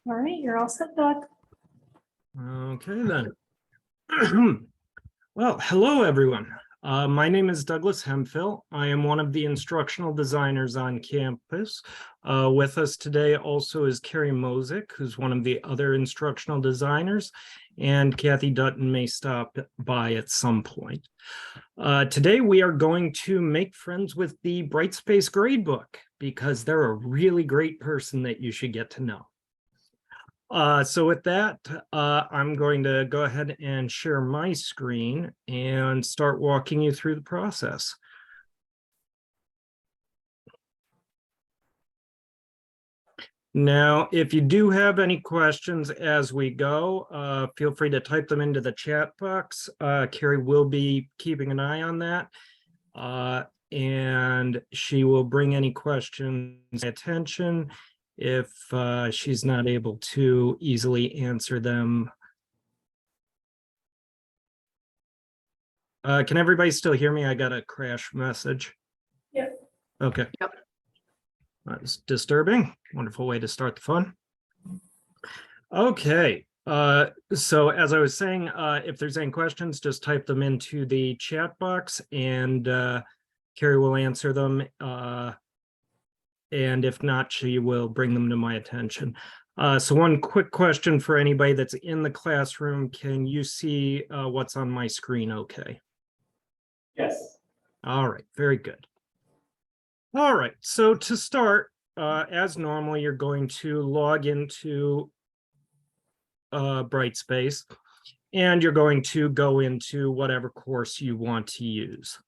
All right, you're all set, Doc. Okay, then. Well, hello, everyone. My name is Douglas Hemphill. I am one of the instructional designers on campus. With us today also is Carrie Mocyk, who's one of the other instructional designers, and Kathi Dutton may stop by at some point. Today, we are going to make friends with the Brightspace Gradebook because they're a really great person that you should get to know. So with that, I'm going to go ahead and share my screen and start walking you through the process. Now, if you do have any questions as we go, feel free to type them into the chat box. Carrie will be keeping an eye on that. And she will bring any questions to attention if she's not able to easily answer them. Can everybody still hear me? I got a crash message. Yep. Okay. Yep. That's disturbing. Wonderful way to start the fun. Okay. So as I was saying, if there's any questions, just type them into the chat box and Carrie will answer them. And if not, she will bring them to my attention. So one quick question for anybody that's in the classroom. Can you see what's on my screen okay? Yes. All right, very good. All right, so to start, as normal, you're going to log into Brightspace, and you're going to go into whatever course you want to use.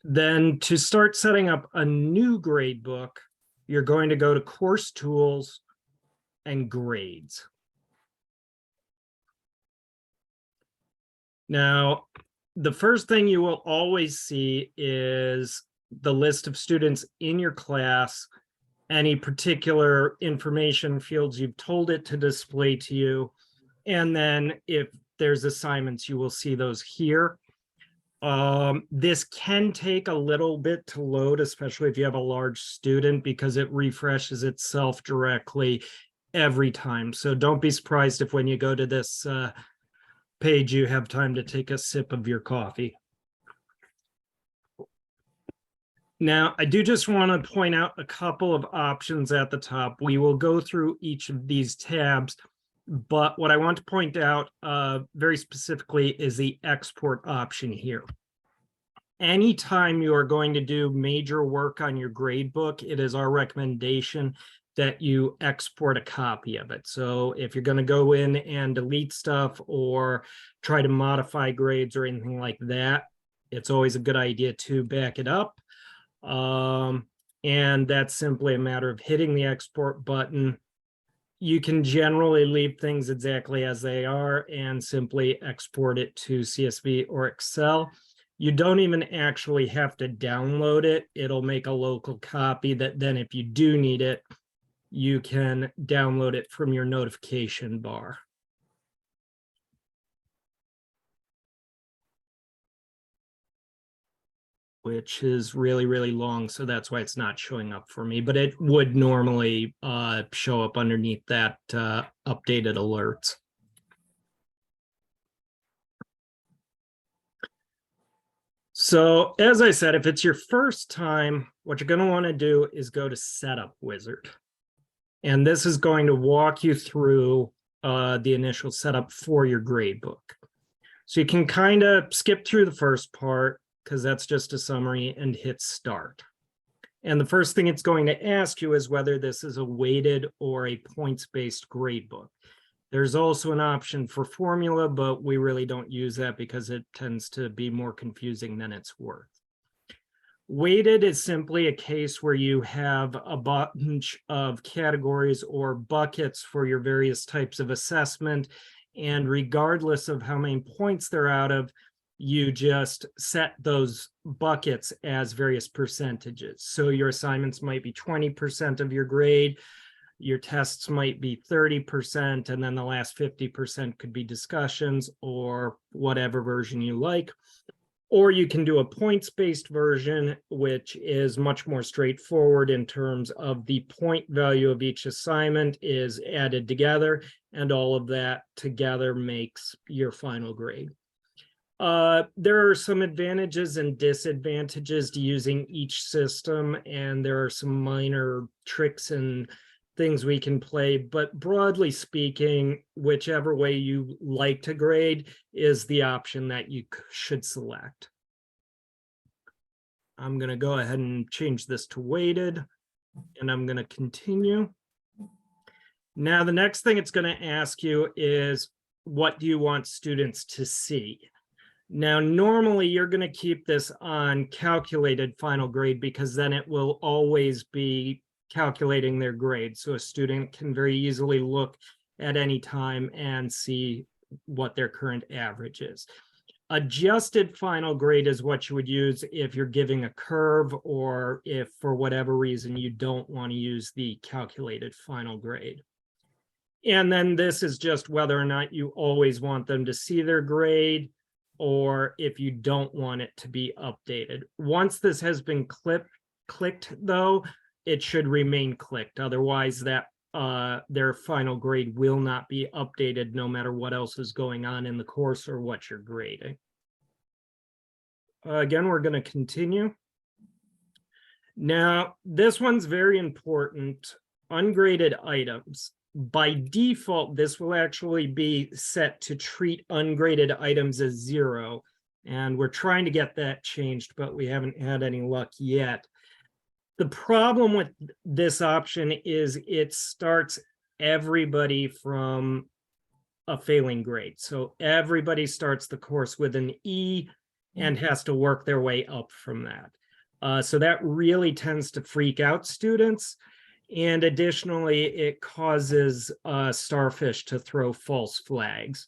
Then to start setting up a new gradebook, you're going to go to Course Tools and Grades. Now, the first thing you will always see is the list of students in your class, any particular information fields you've told it to display to you, and then if there's assignments, you will see those here. This can take a little bit to load, especially if you have a large student, because it refreshes itself directly every time. So don't be surprised if when you go to this page, you have time to take a sip of your coffee. Now, I do just want to point out a couple of options at the top. We will go through each of these tabs, but what I want to point out very specifically is the export option here. Anytime you are going to do major work on your gradebook, it is our recommendation that you export a copy of it. So if you're going to go in and delete stuff or try to modify grades or anything like that, it's always a good idea to back it up. And that's simply a matter of hitting the export button. You can generally leave things exactly as they are and simply export it to CSV or Excel. You don't even actually have to download it. It'll make a local copy that then if you do need it, you can download it from your notification bar. Which is really, really long, so that's why it's not showing up for me, but it would normally show up underneath that updated alerts. So as I said, if it's your first time, what you're going to want to do is go to Setup Wizard. And this is going to walk you through the initial setup for your gradebook. So you can kind of skip through the first part because that's just a summary and hit Start. And the first thing it's going to ask you is whether this is a weighted or a points-based gradebook. There's also an option for formula, but we really don't use that because it tends to be more confusing than it's worth. Weighted is simply a case where you have a bunch of categories or buckets for your various types of assessment, and regardless of how many points they're out of, you just set those buckets as various percentages. So your assignments might be 20% of your grade, your tests might be 30%, and then the last 50% could be discussions or whatever version you like. Or you can do a points-based version, which is much more straightforward in terms of the point value of each assignment is added together, and all of that together makes your final grade. There are some advantages and disadvantages to using each system, and there are some minor tricks and things we can play, but broadly speaking, whichever way you like to grade is the option that you should select. I'm going to go ahead and change this to weighted, and I'm going to continue. Now, the next thing it's going to ask you is, what do you want students to see? Now, normally you're going to keep this on calculated final grade because then it will always be calculating their grade. So a student can very easily look at any time and see what their current average is. Adjusted final grade is what you would use if you're giving a curve, or if for whatever reason you don't want to use the calculated final grade. And then this is just whether or not you always want them to see their grade, or if you don't want it to be updated. Once this has been clicked though, it should remain clicked. Otherwise, that their final grade will not be updated no matter what else is going on in the course or what you're grading. Again, we're going to continue. Now, this one's very important. Ungraded items. By default, this will actually be set to treat ungraded items as 0. And we're trying to get that changed, but we haven't had any luck yet. The problem with this option is it starts everybody from a failing grade. So everybody starts the course with an E and has to work their way up from that. So that really tends to freak out students. And additionally, it causes Starfish to throw false flags.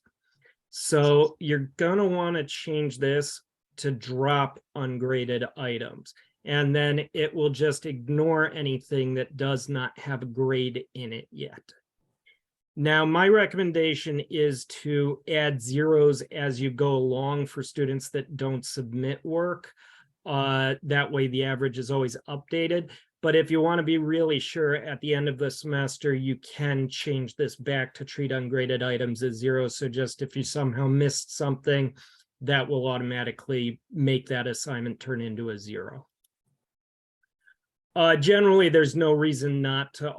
So you're going to want to change this to drop ungraded items. And then it will just ignore anything that does not have a grade in it yet. Now, my recommendation is to add zeros as you go along for students that don't submit work. That way the average is always updated. But if you want to be really sure at the end of the semester, you can change this back to treat ungraded items as 0. So just if you somehow missed something, that will automatically make that assignment turn into a 0. Generally, there's no reason not to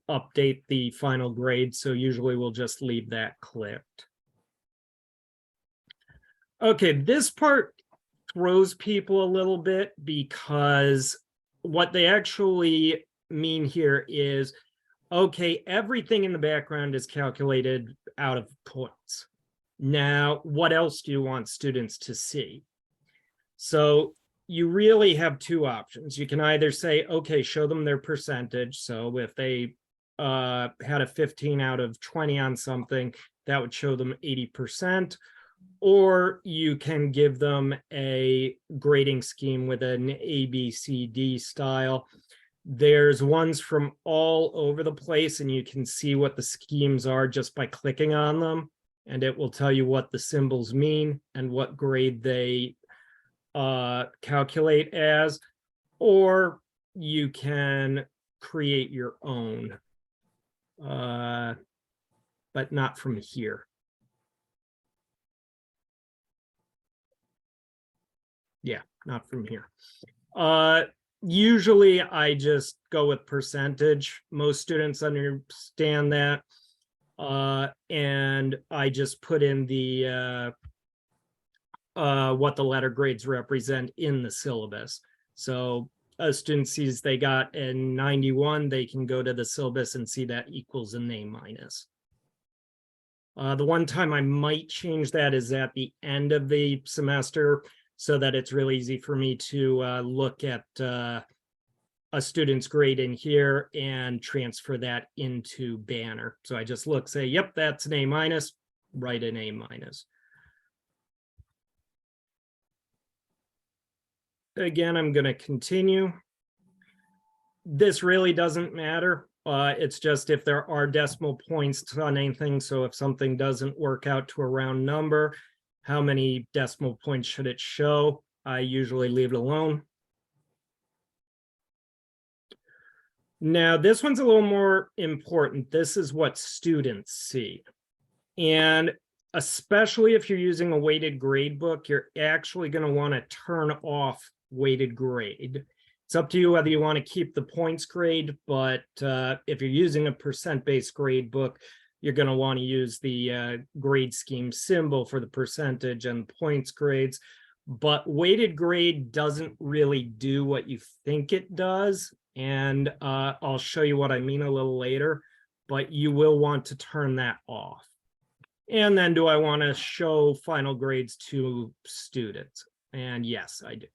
update the final grade, so usually we'll just leave that clicked. Okay, this part throws people a little bit because what they actually mean here is, okay, everything in the background is calculated out of points. Now, what else do you want students to see? So you really have two options. You can either say, okay, show them their percentage. So if they had a 15 out of 20 on something, that would show them 80%. Or you can give them a grading scheme with an A, B, C, D style. There's ones from all over the place, and you can see what the schemes are just by clicking on them. And it will tell you what the symbols mean and what grade they calculate as. Or you can create your own, but not from here. Yeah, not from here. Usually I just go with percentage. Most students understand that. And I just put in the what the letter grades represent in the syllabus. So a student sees they got a 91, they can go to the syllabus and see that equals an A-. The one time I might change that is at the end of the semester, so that it's really easy for me to look at a student's grade in here and transfer that into Banner. So I just look, say, yep, that's an A-, write an A-. Again, I'm going to continue. This really doesn't matter. It's just if there are decimal points on anything. So if something doesn't work out to a round number, how many decimal points should it show? I usually leave it alone. Now, this one's a little more important. This is what students see. And especially if you're using a weighted grade book, you're actually going to want to turn off weighted grade. It's up to you whether you want to keep the points grade, but if you're using a percent-based grade book, you're going to want to use the grade scheme symbol for the percentage and points grades. But weighted grade doesn't really do what you think it does. And I'll show you what I mean a little later, but you will want to turn that off. And then do I want to show final grades to students? And yes, I do.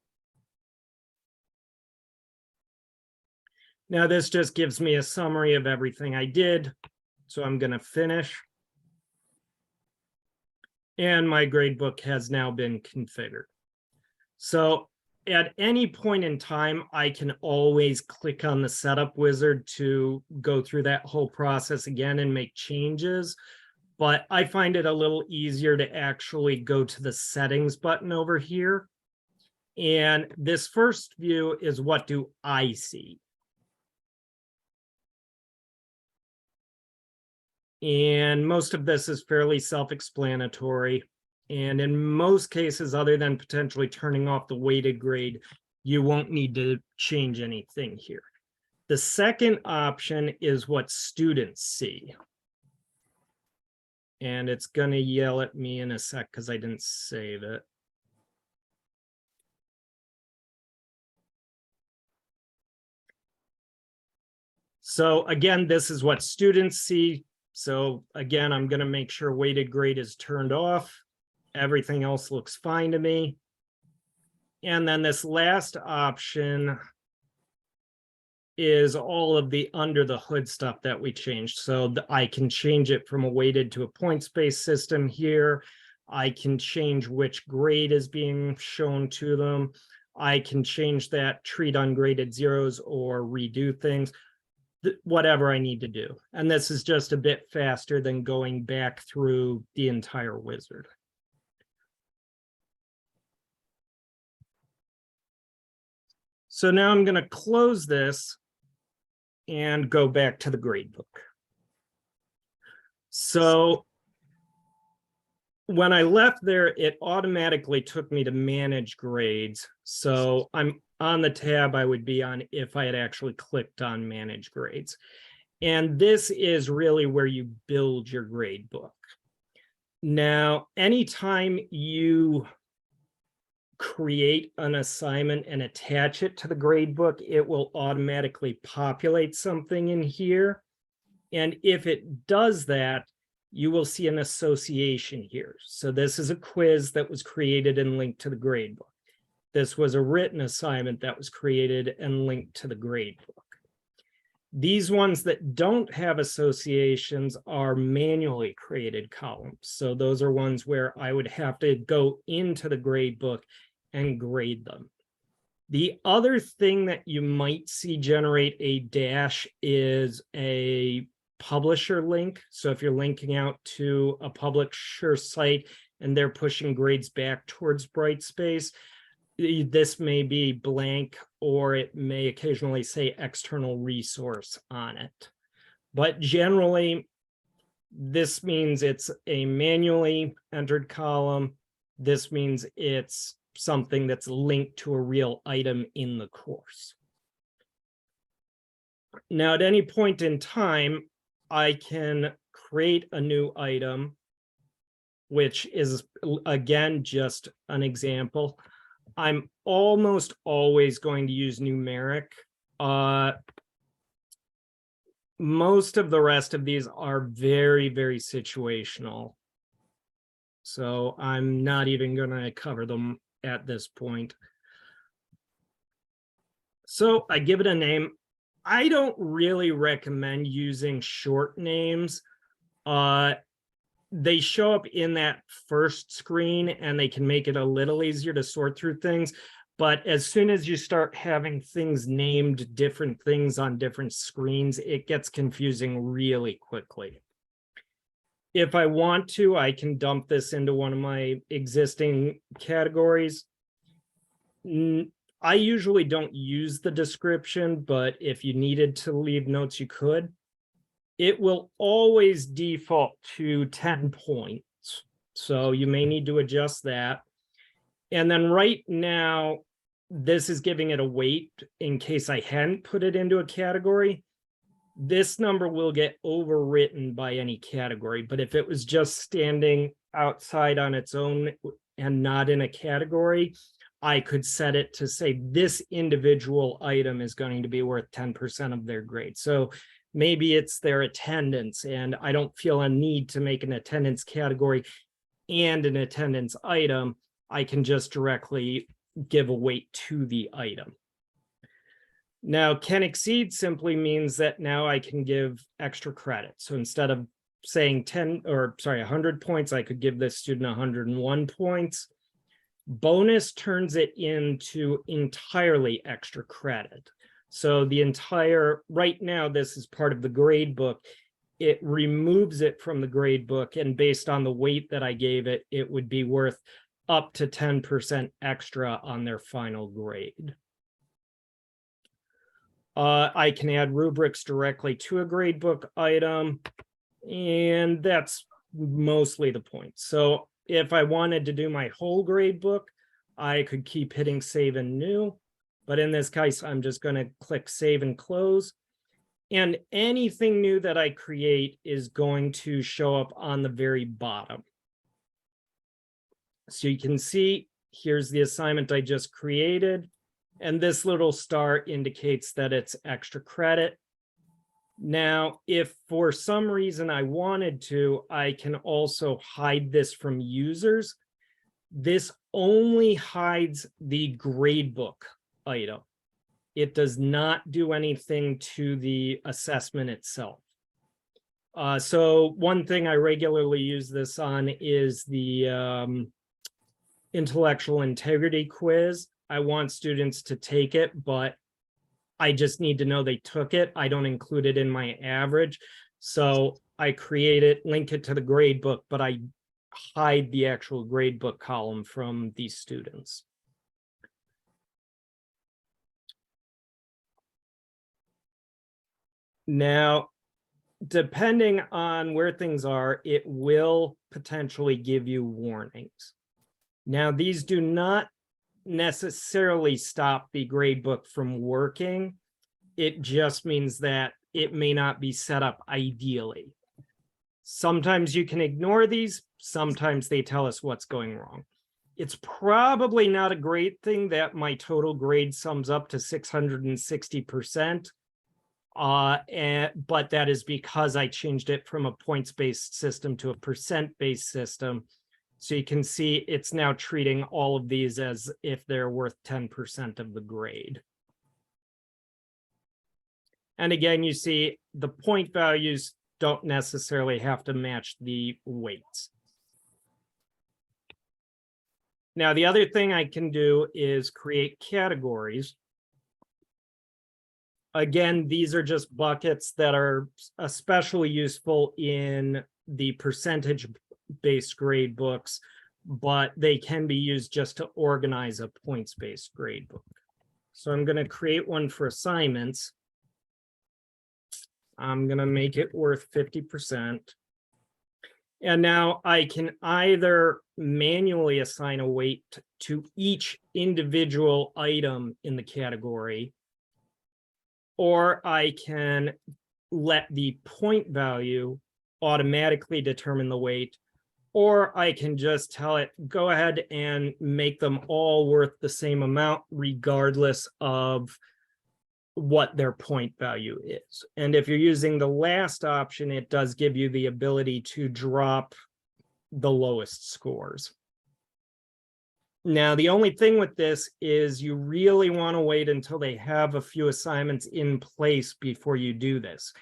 Now this just gives me a summary of everything I did. So I'm going to finish. And my gradebook has now been configured. So at any point in time, I can always click on the setup wizard to go through that whole process again and make changes. But I find it a little easier to actually go to the settings button over here. And this first view is what do I see? And most of this is fairly self-explanatory. And in most cases, other than potentially turning off the weighted grade, you won't need to change anything here. The second option is what students see. And it's going to yell at me in a sec because I didn't save it. So again, this is what students see. So again, I'm going to make sure weighted grade is turned off. Everything else looks fine to me. And then this last option is all of the under the hood stuff that we changed. So I can change it from a weighted to a points-based system here. I can change which grade is being shown to them. I can change that, treat ungraded zeros or redo things, whatever I need to do. And this is just a bit faster than going back through the entire wizard. So now I'm going to close this and go back to the gradebook. So when I left there, it automatically took me to manage grades. So I'm on the tab I would be on if I had actually clicked on manage grades. And this is really where you build your gradebook. Now, anytime you create an assignment and attach it to the gradebook, it will automatically populate something in here. And if it does that, you will see an association here. So this is a quiz that was created and linked to the gradebook. This was a written assignment that was created and linked to the gradebook. These ones that don't have associations are manually created columns. So those are ones where I would have to go into the gradebook and grade them. The other thing that you might see generate a dash is a publisher link. So if you're linking out to a publisher site and they're pushing grades back towards Brightspace, this may be blank, or it may occasionally say external resource on it. But generally, this means it's a manually entered column. This means it's something that's linked to a real item in the course. Now, at any point in time, I can create a new item, which is, again, just an example. I'm almost always going to use numeric. Most of the rest of these are very, very situational. So I'm not even going to cover them at this point. So I give it a name. I don't really recommend using short names. They show up in that first screen and they can make it a little easier to sort through things. But as soon as you start having things named different things on different screens, it gets confusing really quickly. If I want to, I can dump this into one of my existing categories. I usually don't use the description, but if you needed to leave notes, you could. It will always default to 10 points. So you may need to adjust that. And then right now, this is giving it a weight in case I hadn't put it into a category. This number will get overwritten by any category, but if it was just standing outside on its own and not in a category, I could set it to say this individual item is going to be worth 10% of their grade. So maybe it's their attendance, and I don't feel a need to make an attendance category and an attendance item. I can just directly give a weight to the item. Now, can exceed simply means that now I can give extra credit. So instead of saying 100 points, I could give this student 101 points. Bonus turns it into entirely extra credit. So the entire, right now, this is part of the grade book. It removes it from the grade book, and based on the weight that I gave it, it would be worth up to 10% extra on their final grade. I can add rubrics directly to a gradebook item, and that's mostly the point. So if I wanted to do my whole gradebook, I could keep hitting save and new, but in this case, I'm just going to click save and close. And anything new that I create is going to show up on the very bottom. So you can see, here's the assignment I just created. And this little star indicates that it's extra credit. Now, if for some reason I wanted to, I can also hide this from users. This only hides the gradebook item. It does not do anything to the assessment itself. So one thing I regularly use this on is the intellectual integrity quiz. I want students to take it, but I just need to know they took it. I don't include it in my average. So I create it, link it to the grade book, but I hide the actual grade book column from these students. Now, depending on where things are, it will potentially give you warnings. Now, these do not necessarily stop the gradebook from working. It just means that it may not be set up ideally. Sometimes you can ignore these, sometimes they tell us what's going wrong. It's probably not a great thing that my total grade sums up to 660%. But that is because I changed it from a points-based system to a percent-based system. So you can see it's now treating all of these as if they're worth 10% of the grade. And again, you see the point values don't necessarily have to match the weights. Now, the other thing I can do is create categories. Again, these are just buckets that are especially useful in the percentage-based grade books, but they can be used just to organize a points-based grade book. So I'm going to create one for assignments. I'm going to make it worth 50%. And now I can either manually assign a weight to each individual item in the category, or I can let the point value automatically determine the weight, or I can just tell it, go ahead and make them all worth the same amount, regardless of what their point value is. And if you're using the last option, it does give you the ability to drop the lowest scores. Now, the only thing with this is you really want to wait until they have a few assignments in place before you do this.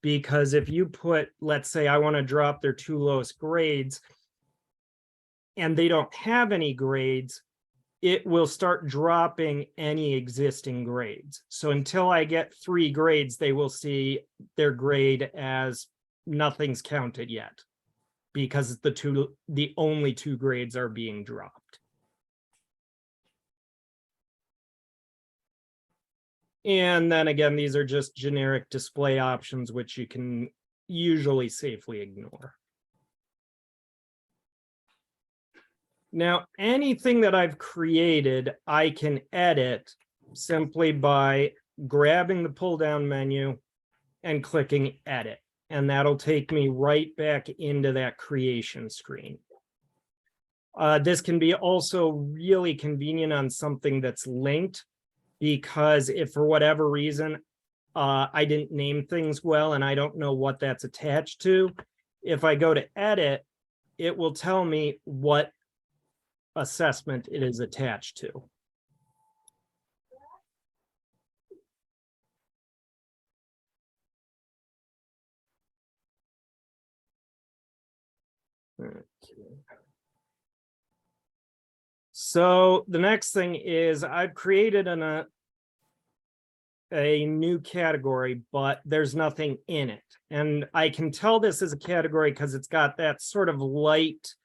Because if you put, let's say I want to drop their 2 lowest grades and they don't have any grades, it will start dropping any existing grades. So until I get 3 grades, they will see their grade as nothing's counted yet. because the only two grades are being dropped. And then again, these are just generic display options, which you can usually safely ignore. Now, anything that I've created, I can edit simply by grabbing the pull-down menu and clicking edit. And that'll take me right back into that creation screen. This can be also really convenient on something that's linked, because if for whatever reason, I didn't name things well and I don't know what that's attached to, if I go to edit, it will tell me what assessment it is attached to. Okay. So the next thing is I've created a new category, but there's nothing in it. And I can tell this is a category because it's got that sort of light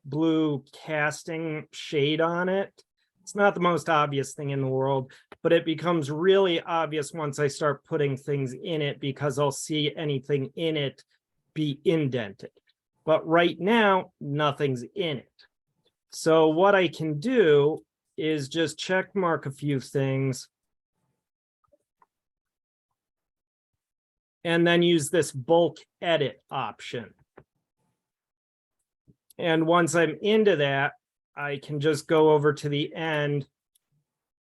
blue casting shade on it. It's not the most obvious thing in the world, but it becomes really obvious once I start putting things in it, because I'll see anything in it be indented. But right now, nothing's in it. So what I can do is just check mark a few things and then use this bulk edit option. And once I'm into that, I can just go over to the end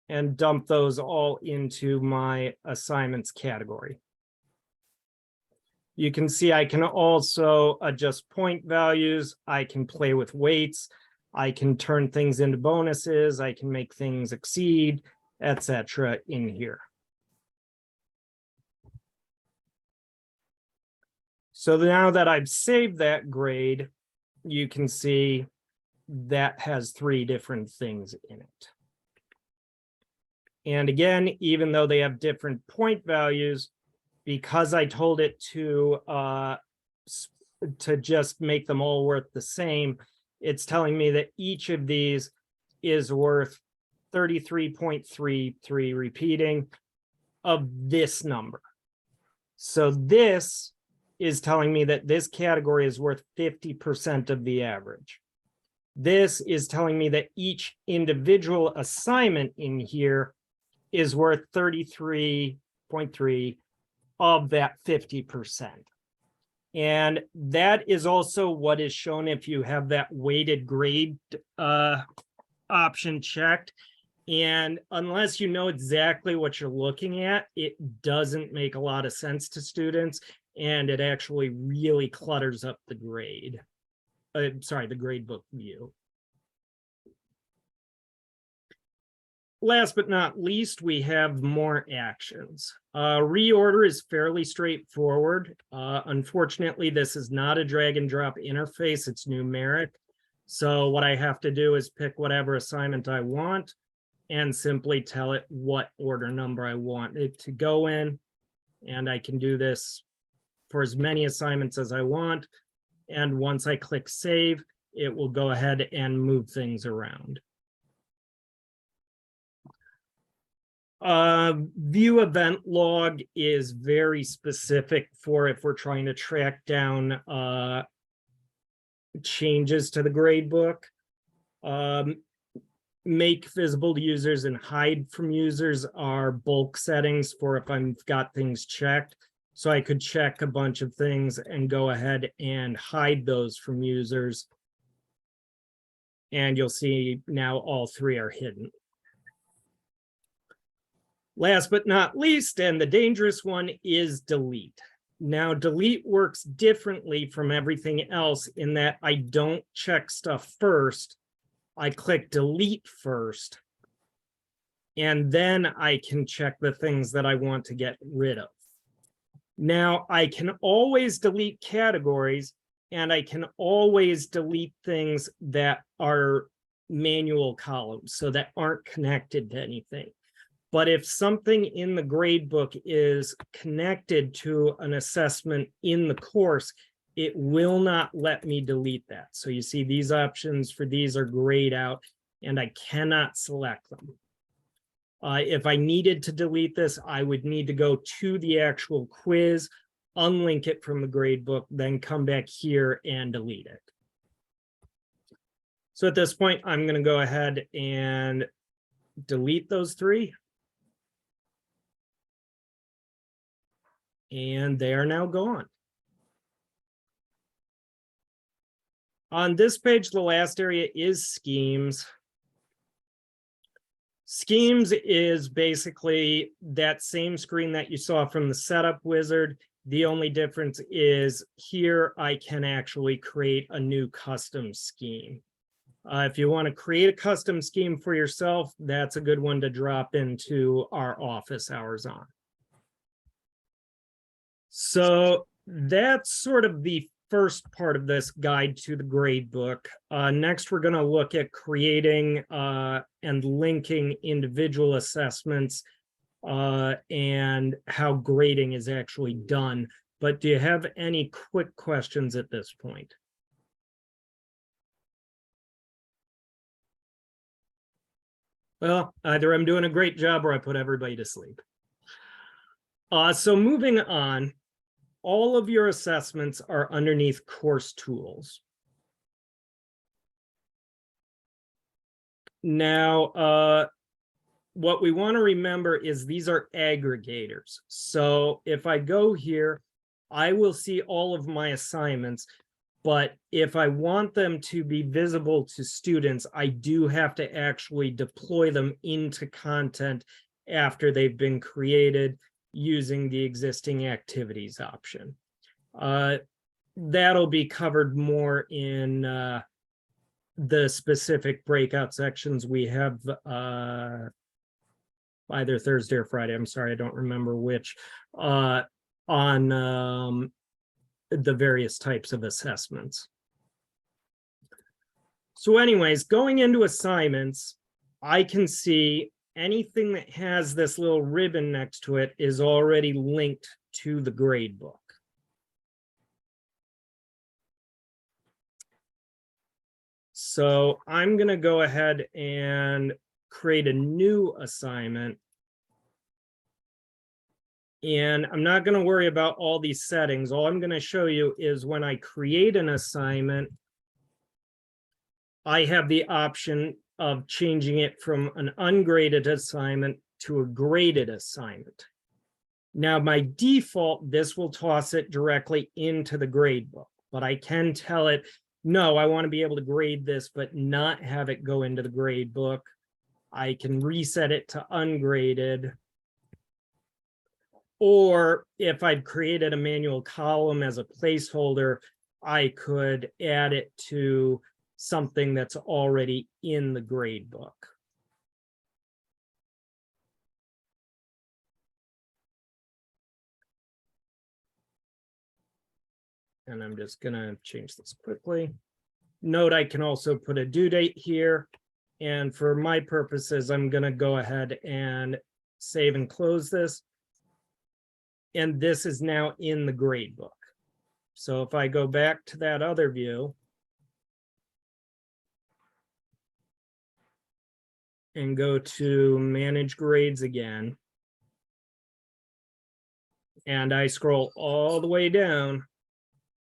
and dump those all into my assignments category. You can see I can also adjust point values. I can play with weights. I can turn things into bonuses. I can make things exceed, etc. in here. So now that I've saved that grade, you can see that has 3 different things in it. And again, even though they have different point values, because I told it to just make them all worth the same, it's telling me that each of these is worth 33.33 repeating of this number. So this is telling me that this category is worth 50% of the average. This is telling me that each individual assignment in here is worth 33.3 of that 50%. And that is also what is shown if you have that weighted grade option checked. And unless you know exactly what you're looking at, it doesn't make a lot of sense to students. And it actually really clutters up the grade. The gradebook view. Last but not least, we have more actions. Reorder is fairly straightforward. Unfortunately, this is not a drag and drop interface, it's numeric. So what I have to do is pick whatever assignment I want and simply tell it what order number I want it to go in. And I can do this for as many assignments as I want. And once I click save, it will go ahead and move things around. View event log is very specific for if we're trying to track down changes to the gradebook. Make visible to users and hide from users are bulk settings for if I've got things checked. So I could check a bunch of things and go ahead and hide those from users. And you'll see now all 3 are hidden. Last but not least, and the dangerous one, is delete. Now, delete works differently from everything else in that I don't check stuff first. I click delete first, and then I can check the things that I want to get rid of. Now, I can always delete categories, and I can always delete things that are manual columns, so that aren't connected to anything. But if something in the gradebook is connected to an assessment in the course, it will not let me delete that. So you see these options for these are grayed out and I cannot select them. If I needed to delete this, I would need to go to the actual quiz, unlink it from the gradebook, then come back here and delete it. So at this point, I'm going to go ahead and delete those three. And they are now gone. On this page, the last area is schemes. Schemes is basically that same screen that you saw from the setup wizard. The only difference is here I can actually create a new custom scheme. If you want to create a custom scheme for yourself, that's a good one to drop into our office hours on. So that's sort of the first part of this guide to the gradebook. Next, we're going to look at creating and linking individual assessments and how grading is actually done. But do you have any quick questions at this point? Well, either I'm doing a great job or I put everybody to sleep. So moving on, all of your assessments are underneath course tools. Now, what we want to remember is these are aggregators. So if I go here, I will see all of my assignments. But if I want them to be visible to students, I do have to actually deploy them into content after they've been created using the existing activities option. That'll be covered more in the specific breakout sections we have either Thursday or Friday. I'm sorry, I don't remember which, on the various types of assessments. So anyways, going into assignments, I can see anything that has this little ribbon next to it is already linked to the gradebook. So I'm going to go ahead and create a new assignment. And I'm not going to worry about all these settings. All I'm going to show you is when I create an assignment, I have the option of changing it from an ungraded assignment to a graded assignment. Now, by default, this will toss it directly into the gradebook, but I can tell it, no, I want to be able to grade this, but not have it go into the gradebook. I can reset it to ungraded. Or if I'd created a manual column as a placeholder, I could add it to something that's already in the gradebook. And I'm just going to change this quickly. Note I can also put a due date here. And for my purposes, I'm going to go ahead and save and close this. And this is now in the gradebook. So if I go back to that other view and go to manage grades again, and I scroll all the way down,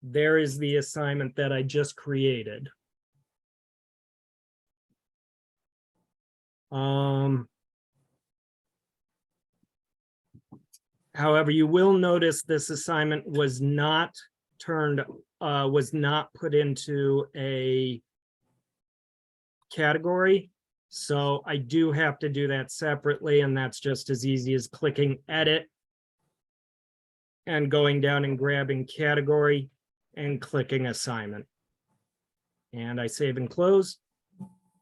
there is the assignment that I just created. However, you will notice this assignment was not put into a category. So I do have to do that separately, and that's just as easy as clicking edit and going down and grabbing category and clicking assignment. And I save and close.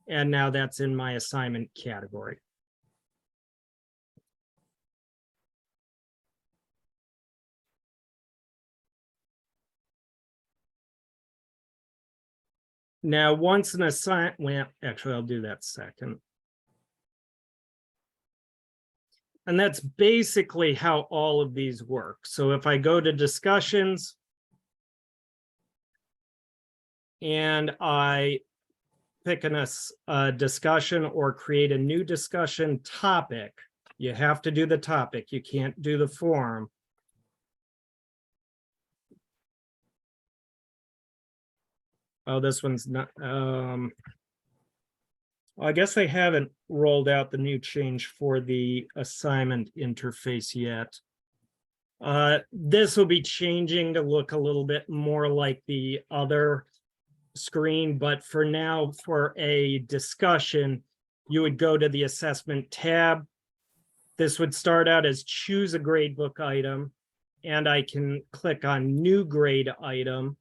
And now that's in my assignment category. Now, once an assignment, well, actually, I'll do that second. And that's basically how all of these work. So if I go to discussions, and I pick a discussion or create a new discussion topic. You have to do the topic. You can't do the form. Oh, this one's not, I guess they haven't rolled out the new change for the assignment interface yet. This will be changing to look a little bit more like the other screen, but for now, for a discussion, you would go to the assessment tab. This would start out as choose a gradebook item, and I can click on new grade item,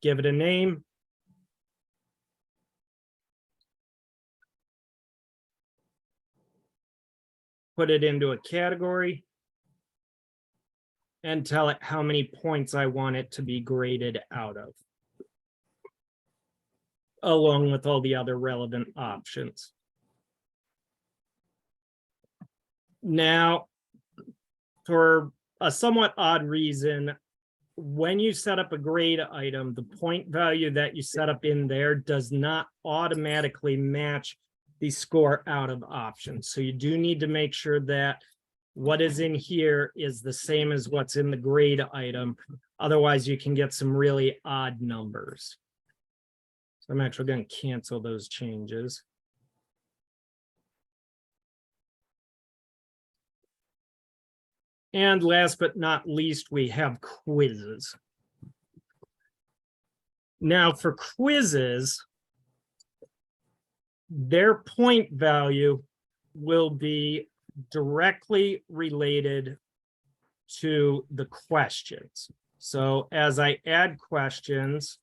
give it a name. Put it into a category and tell it how many points I want it to be graded out of, along with all the other relevant options. Now, for a somewhat odd reason, when you set up a grade item, the point value that you set up in there does not automatically match the score out of options. So you do need to make sure that what is in here is the same as what's in the grade item. Otherwise, you can get some really odd numbers. So I'm actually going to cancel those changes. And last but not least, we have quizzes. Now for quizzes, their point value will be directly related to the questions. So as I add questions,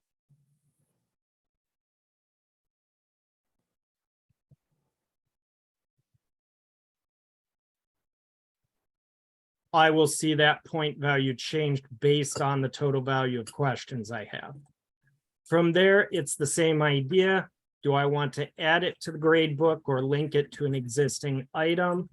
I will see that point value changed based on the total value of questions I have. From there, it's the same idea. Do I want to add it to the grade book or link it to an existing item?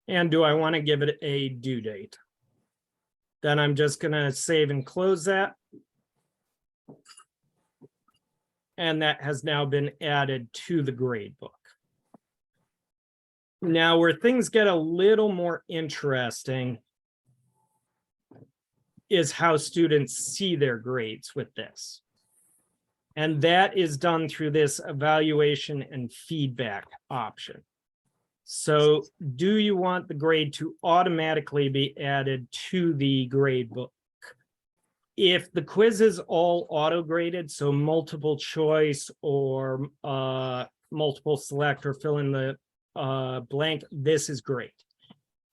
And do I want to give it a due date? Then I'm just going to save and close that. And that has now been added to the grade book. Now, where things get a little more interesting is how students see their grades with this. And that is done through this evaluation and feedback option. So do you want the grade to automatically be added to the grade book? If the quiz is all auto-graded, so multiple choice or multiple select or fill in the blank, this is great.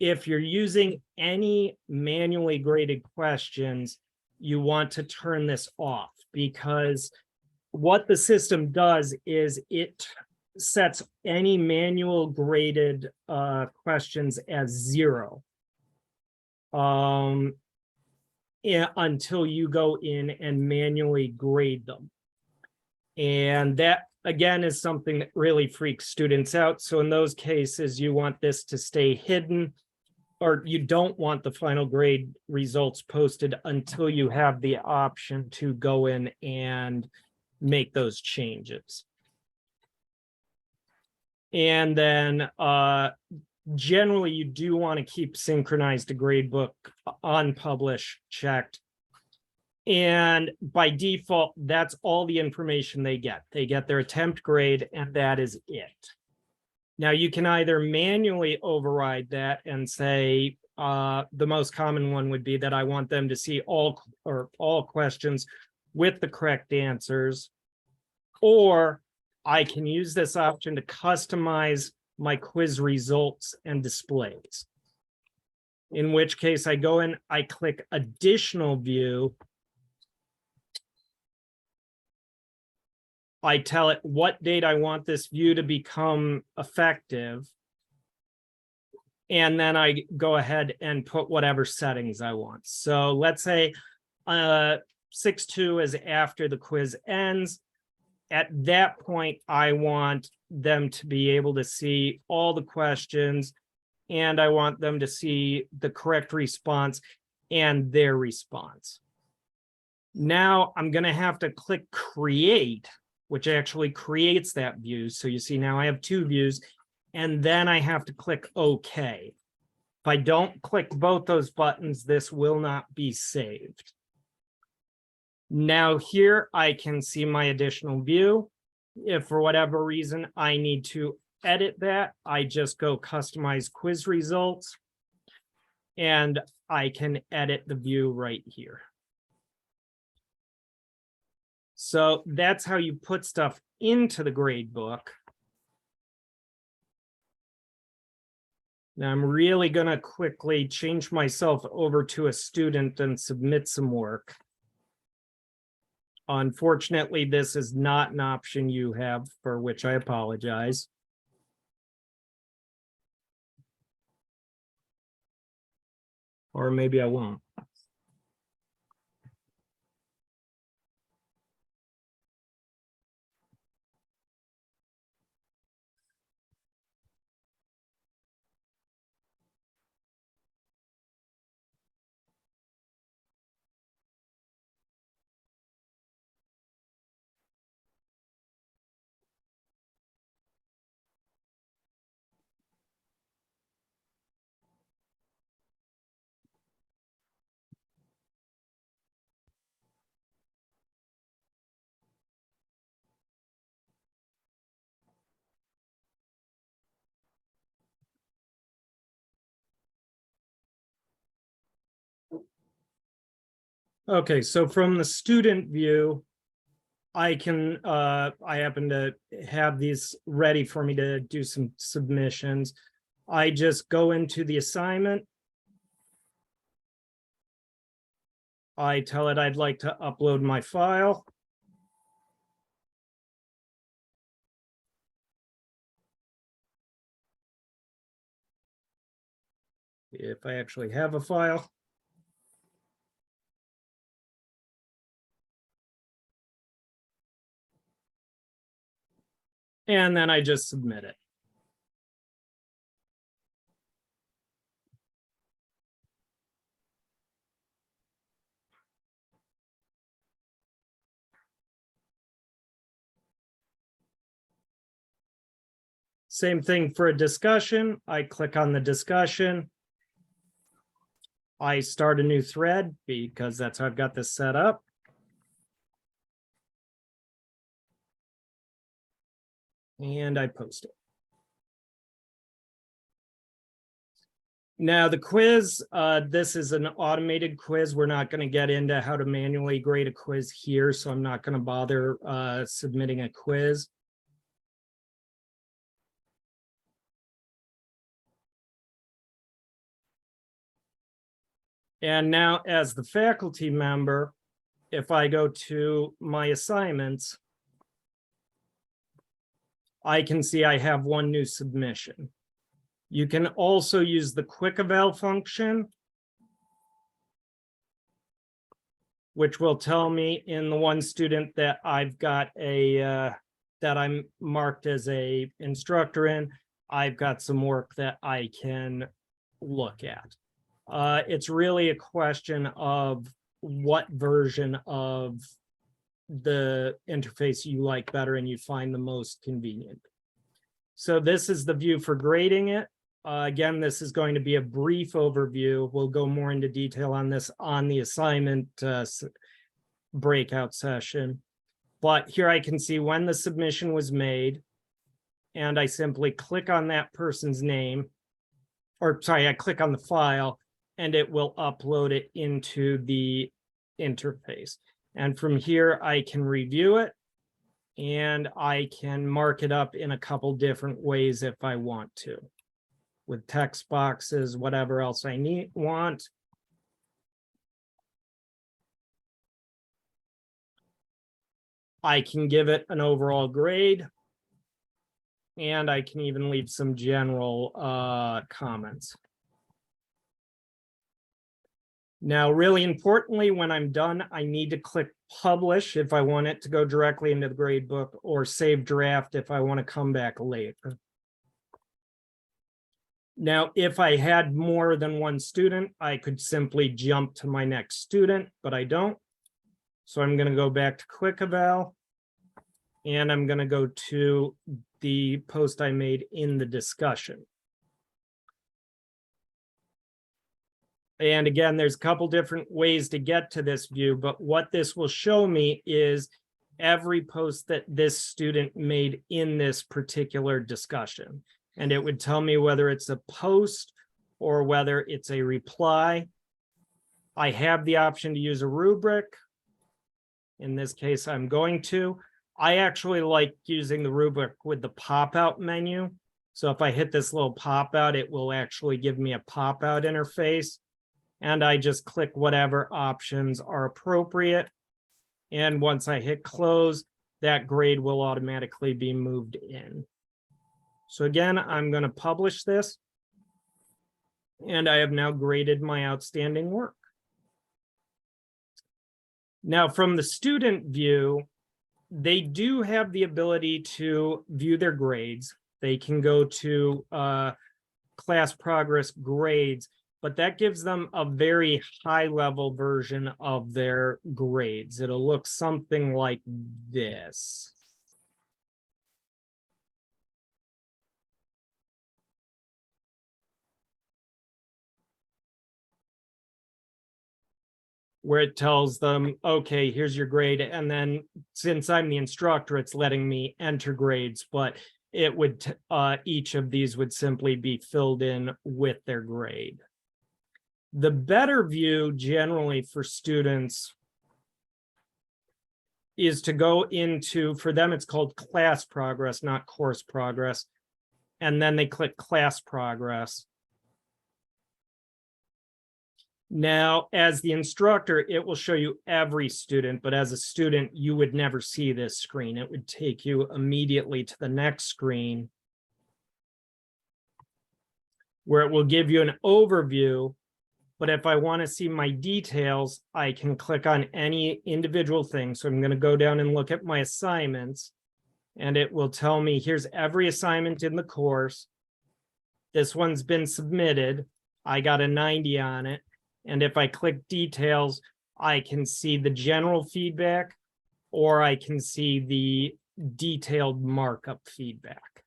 If you're using any manually graded questions, you want to turn this off, because what the system does is it sets any manual graded questions as 0 until you go in and manually grade them. And that, again, is something that really freaks students out. So in those cases, you want this to stay hidden, or you don't want the final grade results posted until you have the option to go in and make those changes. And then generally, you do want to keep synchronized to gradebook on publish checked. And by default, that's all the information they get. They get their attempt grade, and that is it. Now, you can either manually override that and say, the most common one would be that I want them to see all questions with the correct answers, or I can use this option to customize my quiz results and displays. In which case I go in, I click additional view. I tell it what date I want this view to become effective. And then I go ahead and put whatever settings I want. So let's say 6/2 is after the quiz ends. At that point, I want them to be able to see all the questions and I want them to see the correct response and their response. Now I'm going to have to click create, which actually creates that view. So you see now I have two views, and then I have to click OK. If I don't click both those buttons, this will not be saved. Now here I can see my additional view. If for whatever reason I need to edit that, I just go customize quiz results, and I can edit the view right here. So that's how you put stuff into the gradebook. Now I'm really going to quickly change myself over to a student and submit some work. Unfortunately, this is not an option you have, for which I apologize. Or maybe I won't. Okay, so from the student view, I happen to have these ready for me to do some submissions. I just go into the assignment. I tell it I'd like to upload my file. If I actually have a file. And then I just submit it. Same thing for a discussion. I click on the discussion. I start a new thread because that's how I've got this set up. And I post it. Now the quiz, this is an automated quiz. We're not going to get into how to manually grade a quiz here, so I'm not going to bother submitting a quiz. And now as the faculty member, if I go to my assignments, I can see I have one new submission. You can also use the quick eval function, which will tell me in the one student that I've got that I'm marked as a instructor in, I've got some work that I can look at. It's really a question of what version of the interface you like better and you find the most convenient. So this is the view for grading it. Again, this is going to be a brief overview. We'll go more into detail on this on the assignment breakout session. But here I can see when the submission was made, and I simply click on that person's name, or sorry, I click on the file, and it will upload it into the interface. And from here, I can review it, and I can mark it up in a couple different ways if I want to, with text boxes, whatever else I want. I can give it an overall grade, and I can even leave some general comments. Now, really importantly, when I'm done, I need to click publish if I want it to go directly into the gradebook, or save draft if I want to come back later. Now, if I had more than one student, I could simply jump to my next student, but I don't. So I'm going to go back to Quick Eval, and I'm going to go to the post I made in the discussion. And again, there's a couple different ways to get to this view, but what this will show me is every post that this student made in this particular discussion. And it would tell me whether it's a post or whether it's a reply. I have the option to use a rubric. In this case, I'm going to. I actually like using the rubric with the pop-out menu. So if I hit this little pop-out, it will actually give me a pop-out interface. And I just click whatever options are appropriate. And once I hit close, that grade will automatically be moved in. So again, I'm going to publish this. And I have now graded my outstanding work. Now, from the student view, they do have the ability to view their grades. They can go to class progress grades, but that gives them a very high level version of their grades. It'll look something like this. Where it tells them, okay, here's your grade. And then since I'm the instructor, it's letting me enter grades, but it would, each of these would simply be filled in with their grade. The better view generally for students is to go into, for them, it's called class progress, not course progress. And then they click class progress. Now, as the instructor, it will show you every student, but as a student, you would never see this screen. It would take you immediately to the next screen where it will give you an overview. But if I want to see my details, I can click on any individual thing. So I'm going to go down and look at my assignments, and it will tell me here's every assignment in the course. This one's been submitted. I got a 90 on it. And if I click details, I can see the general feedback, or I can see the detailed markup feedback.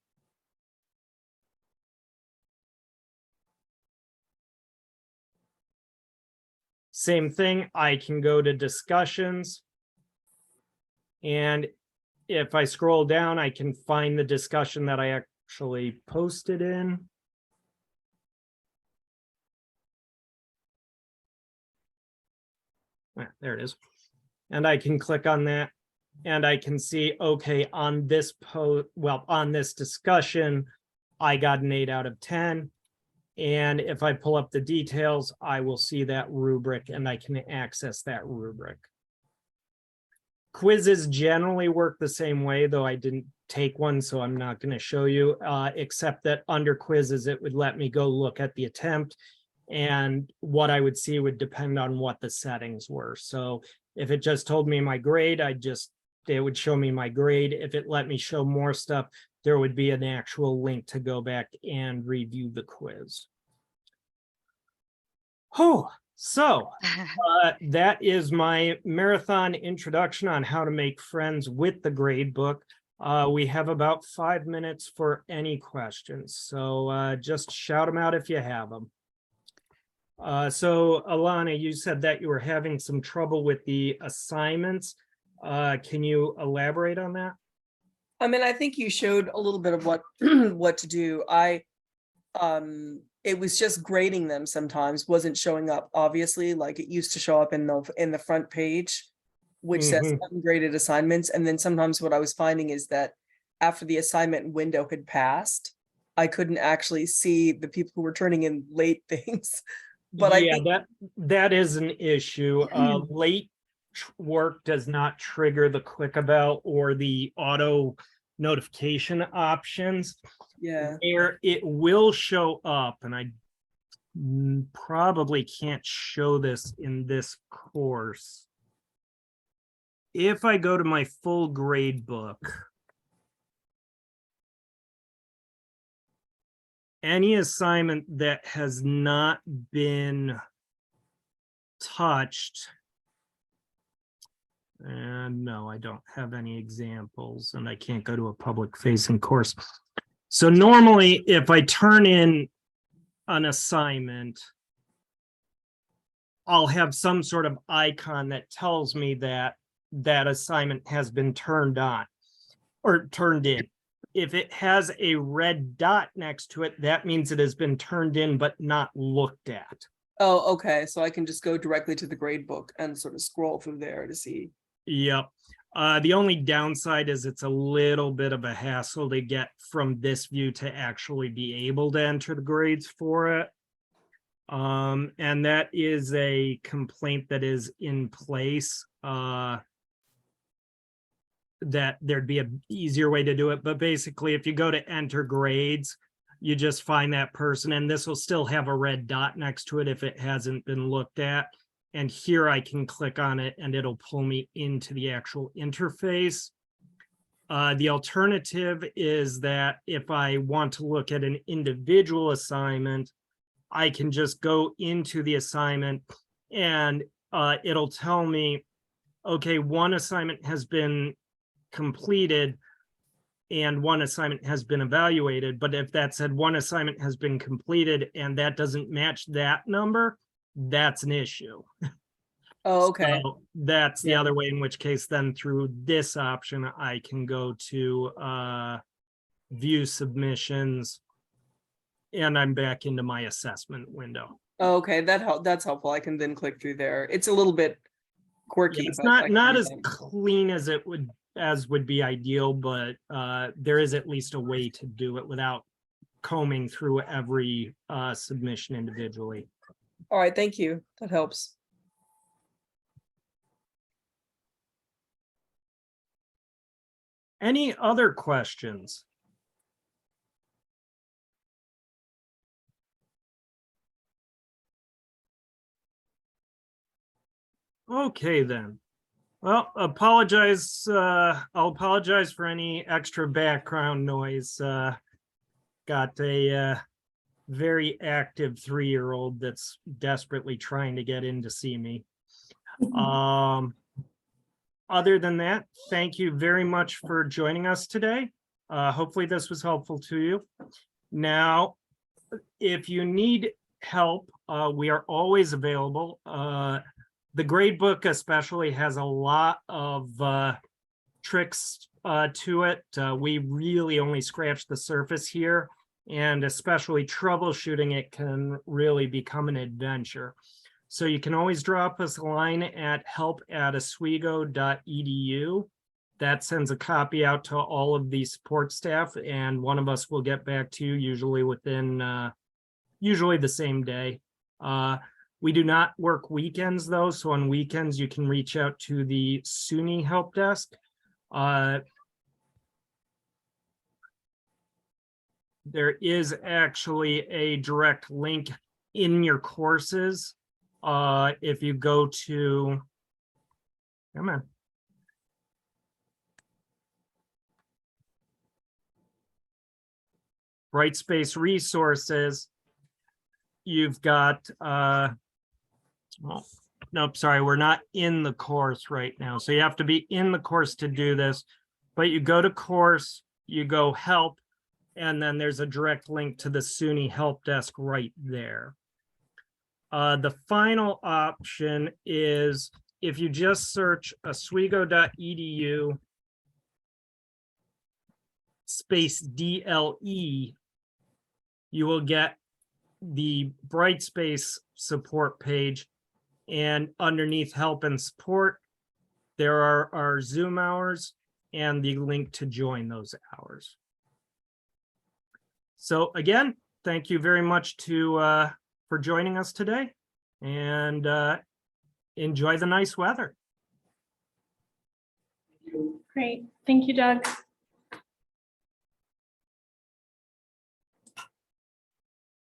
Same thing, I can go to discussions. And if I scroll down, I can find the discussion that I actually posted in. There it is. And I can click on that and I can see, okay, on this post, well, on this discussion, I got an 8 out of 10. And if I pull up the details, I will see that rubric and I can access that rubric. Quizzes generally work the same way, though I didn't take one, so I'm not going to show you, except that under quizzes, it would let me go look at the attempt. And what I would see would depend on what the settings were. So if it just told me my grade, it would show me my grade. If it let me show more stuff, there would be an actual link to go back and review the quiz. Oh, so that is my marathon introduction on how to make friends with the Gradebook. We have about 5 minutes for any questions. So just shout them out if you have them. So Alana, you said that you were having some trouble with the assignments. Can you elaborate on that? I mean, I think you showed a little bit of what what to do. It was just grading them sometimes, wasn't showing up, obviously, like it used to show up in the front page, which says ungraded assignments. And then sometimes what I was finding is that after the assignment window had passed, I couldn't actually see the people who were turning in late things. But yeah, I think that is an issue. Late work does not trigger the Quick Eval or the auto notification options. Yeah, There it will show up, and I probably can't show this in this course. If I go to my full grade book any assignment that has not been touched. And no, I don't have any examples, and I can't go to a public facing course. So normally if I turn in an assignment, I'll have some sort of icon that tells me that that assignment has been turned on or turned in. If it has a red dot next to it, that means it has been turned in but not looked at. Oh, okay, so I can just go directly to the gradebook and sort of scroll through there to see. Yep. The only downside is it's a little bit of a hassle to get from this view to actually be able to enter the grades for it. And that is a complaint that is in place, that there'd be an easier way to do it. But basically, if you go to enter grades, you just find that person, and this will still have a red dot next to it if it hasn't been looked at. And here I can click on it and it'll pull me into the actual interface. The alternative is that if I want to look at an individual assignment, I can just go into the assignment and it'll tell me, okay, one assignment has been completed and one assignment has been evaluated. But if that said one assignment has been completed and that doesn't match that number, that's an issue. Oh, okay. So that's the Yeah. other way, in which case then through this option, I can go to view submissions and I'm back into my assessment window. Oh, okay, that's helpful. I can then click through there. It's a little bit quirky. Yeah, it's but I not can as do that. clean as it would be ideal, but there is at least a way to do it without combing through every submission individually. All right, thank you. That helps. Any other questions? Okay, then. Well, I'll apologize for any extra background noise. Got a very active 3-year-old that's desperately trying to get in to see me. Other than that, thank you very much for joining us today. Hopefully this was helpful to you. Now, if you need help, we are always available. The Gradebook especially has a lot of tricks to it. We really only scratched the surface here, and especially troubleshooting it can really become an adventure. So you can always drop us a line at help@oswego.edu. That sends a copy out to all of the support staff, and one of us will get back to you usually within usually the same day. We do not work weekends though, so on weekends you can reach out to the SUNY help desk. There is actually a direct link in your courses. If you go to, come on. Brightspace resources, you've got, oh, nope, sorry, we're not in the course right now. So you have to be in the course to do this, but you go to course, you go help, and then there's a direct link to the SUNY help desk right there. The final option is if you just search oswego.edu space DLE, you will get the Brightspace support page, and underneath help and support, there are our Zoom hours and the link to join those hours. So again, thank you very much for joining us today, and enjoy the nice weather. Great. Thank you, Doug.